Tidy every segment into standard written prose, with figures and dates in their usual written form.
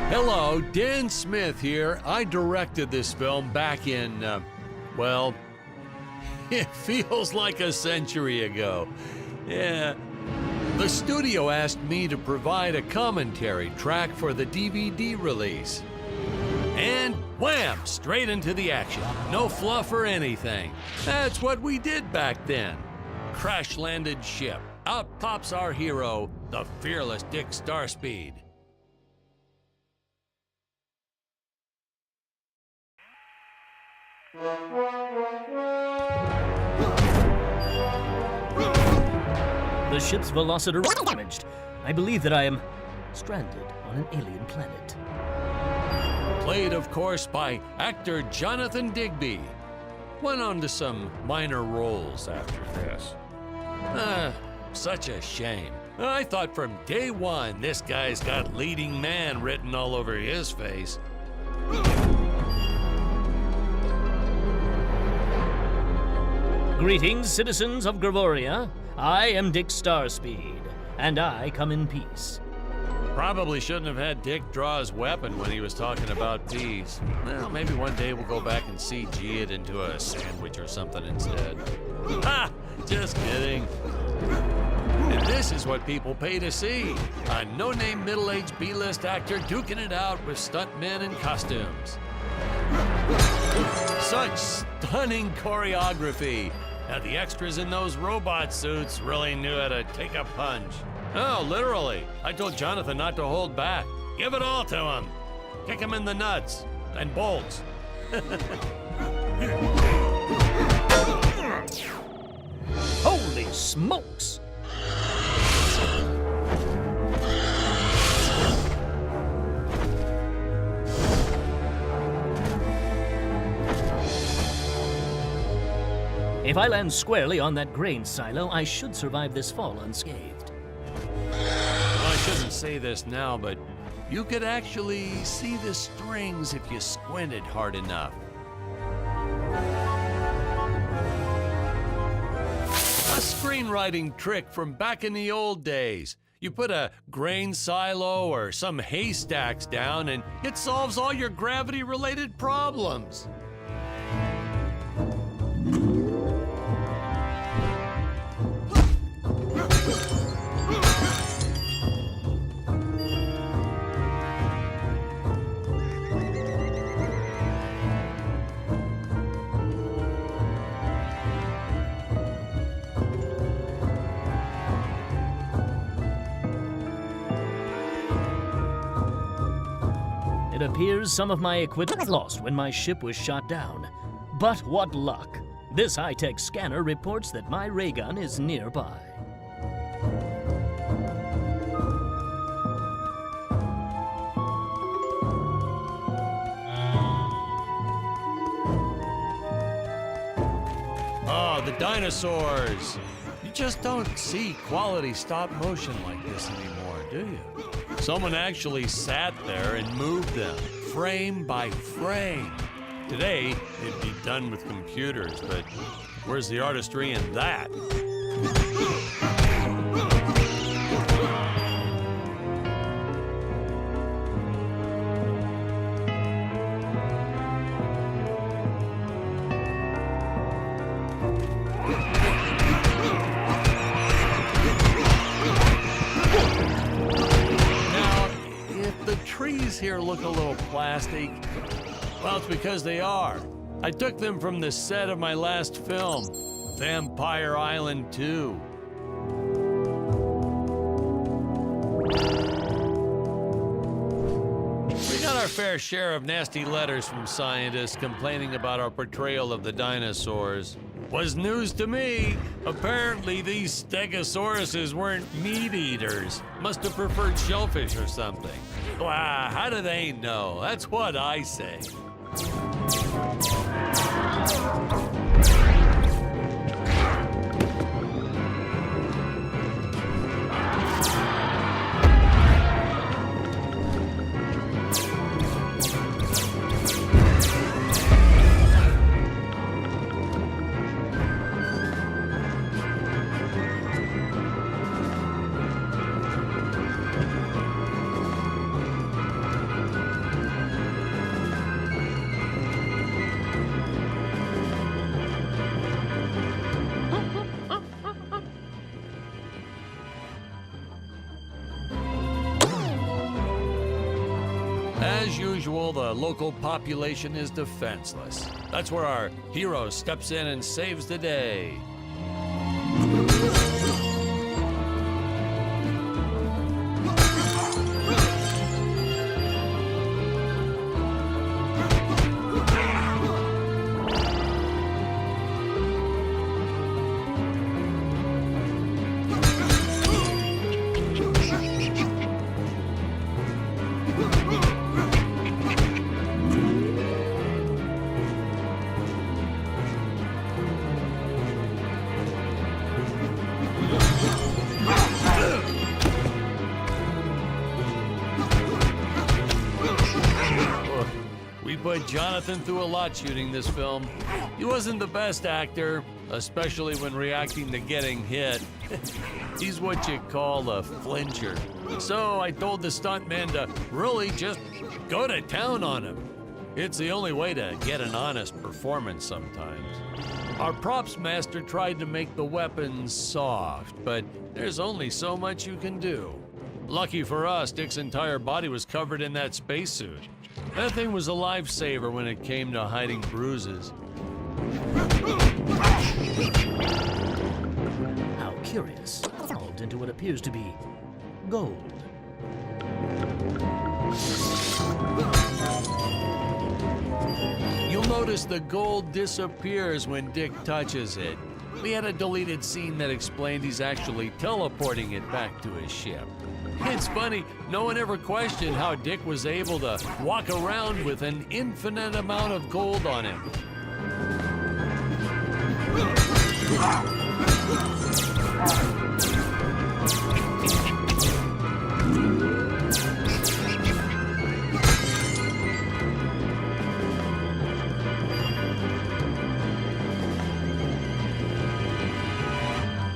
Hello, Dan Smith here. I directed this film back in, well, it feels like a century ago. Yeah. The studio asked me to provide a commentary track for the DVD release. And wham! Straight into the action. No fluff or anything. That's what we did back then. Crash-landed ship. Out pops our hero, the fearless Dick Starspeed. The ship's velociter is damaged. I believe that I am stranded on an alien planet. Played, of course, by actor Jonathan Digby. Went on to some minor roles after this. Such a shame. I thought from day one this guy's got leading man written all over his face. Greetings, citizens of Gravoria. I am Dick Starspeed, and I come in peace. Probably shouldn't have had Dick draw his weapon when he was talking about peas. Well, maybe one day we'll go back and CG it into a sandwich or something instead. Ha! Just kidding. And this is what people pay to see. A no-name middle-aged B-list actor duking it out with stuntmen in costumes. Such stunning choreography. Now the extras in those robot suits really knew how to take a punch. Oh, literally. I told Jonathan not to hold back. Give it all to him. Kick him in the nuts and bolts. Holy smokes! If I land squarely on that grain silo, I should survive this fall unscathed. Well, I shouldn't say this now, but you could actually see the strings if you squinted hard enough. A screenwriting trick from back in the old days. You put a grain silo or some haystacks down and it solves all your gravity-related problems. It appears some of my equipment was lost when my ship was shot down. But what luck! This high-tech scanner reports that my ray gun is nearby. Oh, the dinosaurs! You just don't see quality stop motion like this anymore, do you? Someone actually sat there and moved them, frame by frame. Today, it'd be done with computers, but where's the artistry in that? Trees here look a little plastic. Well, it's because they are. I took them from the set of my last film, Vampire Island 2. We got our fair share of nasty letters from scientists complaining about our portrayal of the dinosaurs. Was news to me. Apparently these stegosauruses weren't meat eaters. Must have preferred shellfish or something. Wow, how do they know? That's what I say. As usual, the local population is defenseless. That's where our hero steps in and saves the day. We put Jonathan through a lot shooting this film. He wasn't the best actor, especially when reacting to getting hit. He's what you call a flincher. So I told the stuntman to really just go to town on him. It's the only way to get an honest performance sometimes. Our props master tried to make the weapons soft, but there's only so much you can do. Lucky for us, Dick's entire body was covered in that spacesuit. That thing was a lifesaver when it came to hiding bruises. How curious. Evolved into what appears to be gold. You'll notice the gold disappears when Dick touches it. We had a deleted scene that explained he's actually teleporting it back to his ship. It's funny, no one ever questioned how Dick was able to walk around with an infinite amount of gold on him.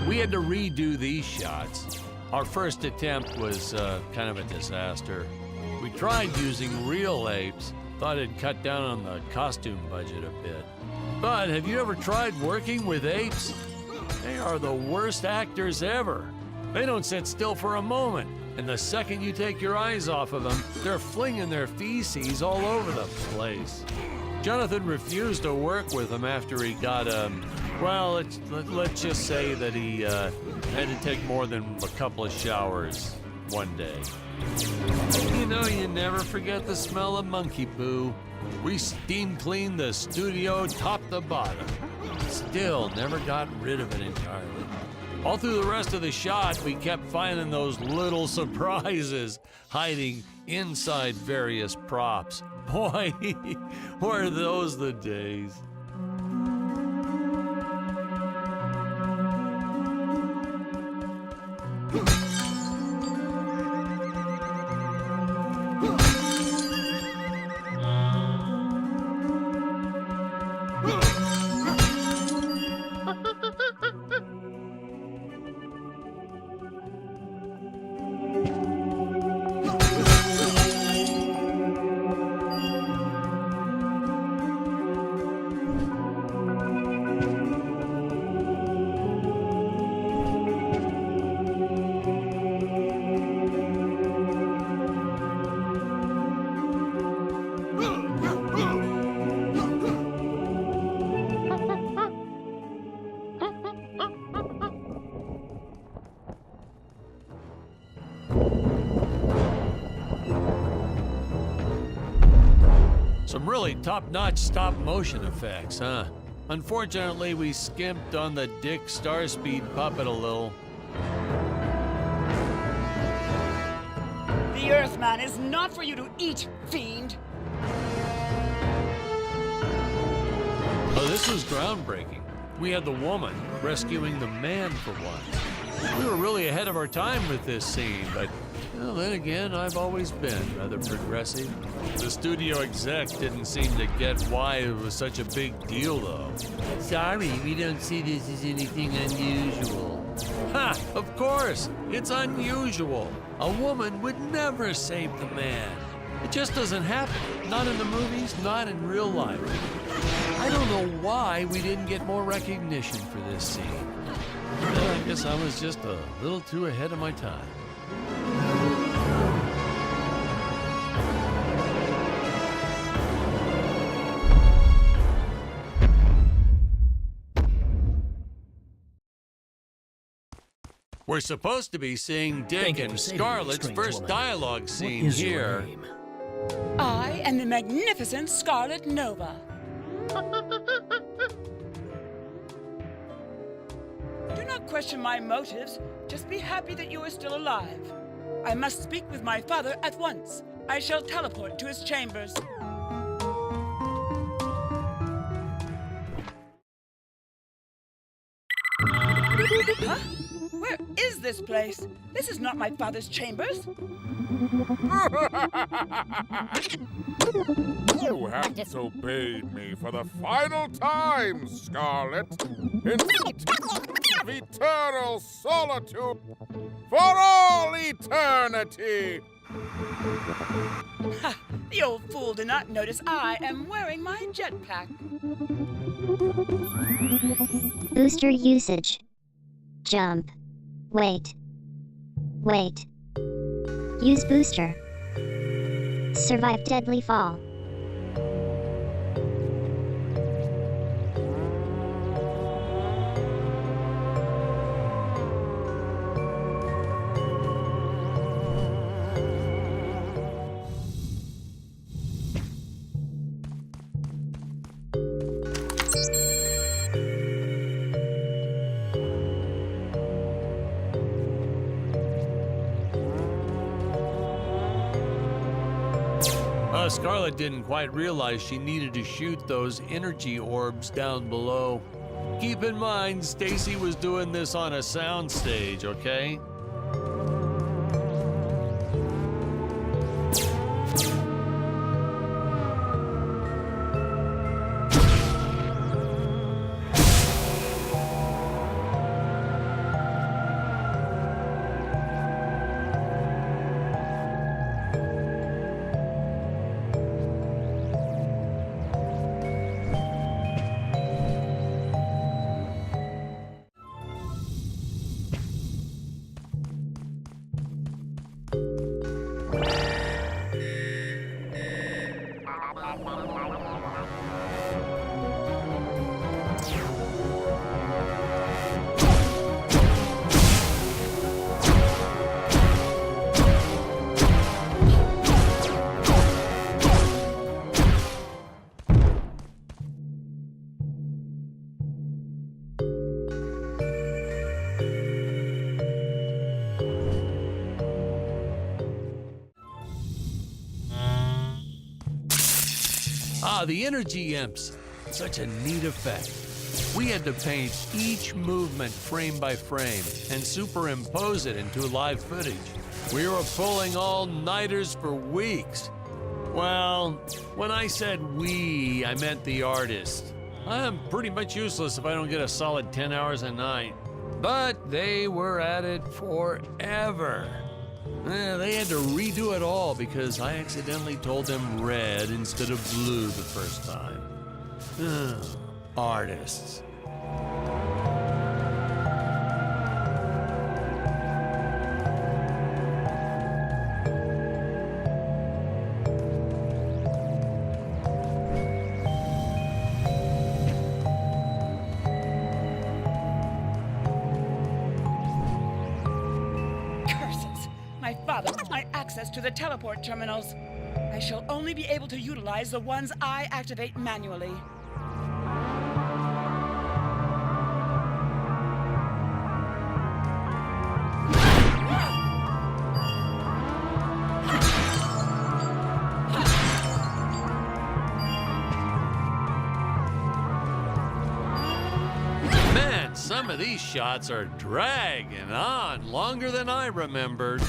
We had to redo these shots. Our first attempt was kind of a disaster. We tried using real apes, thought it'd cut down on the costume budget a bit. But have you ever tried working with apes? They are the worst actors ever. They don't sit still for a moment, and the second you take your eyes off of them, they're flinging their feces all over the place. Jonathan refused to work with them after he got well, let's just say that he had to take more than a couple of showers one day. You know, you never forget the smell of monkey poo. We steam cleaned the studio top to bottom. Still never got rid of it entirely. All through the rest of the shot, we kept finding those little surprises hiding inside various props. Boy, were those the days. Some really top-notch stop-motion effects, huh? Unfortunately, we skimped on the Dick Starspeed puppet a little. The Earthman is not for you to eat, fiend! Oh, this was groundbreaking. We had the woman rescuing the man for once. We were really ahead of our time with this scene, but well, then again, I've always been rather progressive. The studio exec didn't seem to get why it was such a big deal, though. Sorry, we don't see this as anything unusual. Ha! Of course! It's unusual. A woman would never save the man. It just doesn't happen. Not in the movies, not in real life. I don't know why we didn't get more recognition for this scene. Well, I guess I was just a little too ahead of my time. We're supposed to be seeing Dick Thank you and for saving me, Scarlett's strange first woman. dialogue What scene is your here. name? I am the magnificent Scarlet Nova. Do not question my motives. Just be happy that you are still alive. I must speak with my father at once. I shall teleport to his chambers. Huh? Where is this place? This is not my father's chambers. You have disobeyed me for the final time, Scarlet. In of eternal solitude for all eternity. Ha! The old fool did not notice I am wearing my jetpack. Booster usage. Jump. Wait. Wait. Use booster. Survive deadly fall. Scarlet didn't quite realize she needed to shoot those energy orbs down below. Keep in mind, Stacy was doing this on a soundstage, okay? The energy imps. Such a neat effect. We had to paint each movement frame by frame and superimpose it into live footage. We were pulling all-nighters for weeks. Well, when I said we, I meant the artist. I'm pretty much useless if I don't get a solid 10 hours a night. But they were at it forever. They had to redo it all because I accidentally told them red instead of blue the first time. Artists. Access to the teleport terminals. I shall only be able to utilize the ones I activate manually. Man, some of these shots are dragging on longer than I remembered.